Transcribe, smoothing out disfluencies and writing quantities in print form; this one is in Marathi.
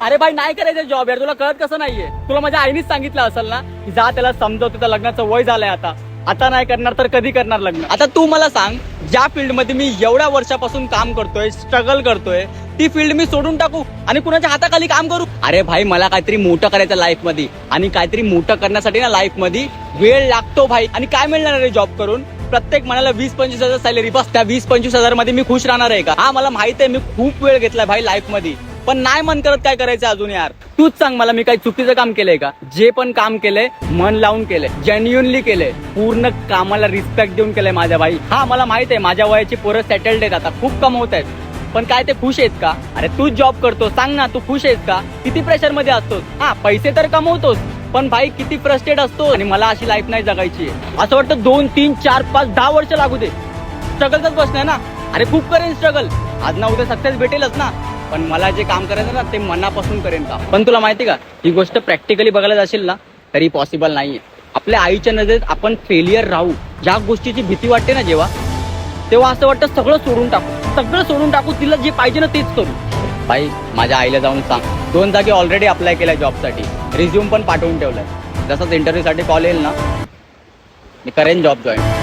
अरे भाई नाही करायचं जॉब यार, तुला कळत कसं नाहीये? तुला माझ्या आईनेच सांगितलं असेल ना की जा त्याला समजव, तुझं लग्नाचं वय झालंय आता नाही करणार तर कधी करणार लग्न? आता तू मला सांग, ज्या फील्ड मध्ये मी एवढ्या वर्षापासून काम करतोय, स्ट्रगल करतोय, ती फील्ड मी सोडून टाकू आणि कुणाच्या हाताखाली काम करू? अरे भाई मला काहीतरी मोठं करायचं लाईफ मध्ये, आणि काहीतरी मोठं करण्यासाठी ना लाईफ मध्ये वेळ लागतो भाई. आणि काय मिळणार आहे जॉब करून? प्रत्येक महिन्याला 20-25 हजार सॅलरी, बस त्या 20-25 हजार मध्ये मी खुश राहणार आहे का? हा मला माहित आहे, मी खूप वेळ घेतलाय भाई लाईफ मध्ये, पण नाही मन करत काय करायचं अजून यार. तूच सांग मला, मी काही चुकीचं काम केलंय का? जे पण काम केलंय मन लावून केलंय, जेन्युअनली केलंय, पूर्ण कामाला रिस्पेक्ट देऊन केलंय माझ्या भाई. हा मला माहित आहे माझ्या वयाची पोरं सेटल्ड आहेत, आता खूप कमवत आहेत, पण काय ते खुश आहेत का? अरे तू जॉब करतो, सांग ना तू खुश आहेस का? किती प्रेशर मध्ये असतोस? हा पैसे तर कमवतोस, पण भाई किती फ्रस्ट्रेट असतो. आणि मला अशी लाईफ नाही जगायची. असं वाटतं 2, 3, 4, 5, 10 वर्ष लागू दे, स्ट्रगलच बसणार ना. अरे खूप करेन स्ट्रगल, आज ना उद्या सक्सेस भेटेलच ना, पण मला जे काम करायचं ना ते मनापासून करेन का? पण तुला माहिती का, ही गोष्ट प्रॅक्टिकली बघायला जाशील ना तरी पॉसिबल नाहीये. आपल्या आईच्या नजरेत आपण फेलियर राहू, ज्या गोष्टीची भीती वाटते ना तेव्हा असं वाटतं सगळं सोडून टाकू, तिला जे पाहिजे ना तेच करू. भाई माझ्या आईला जाऊन सांग, 2 जागी ऑलरेडी अप्लाय केलाय जॉबसाठी, रिझ्यूम पण पाठवून ठेवलाय. जसंच इंटरव्ह्यू साठी कॉल येईल ना मी करेन जॉब जॉईन.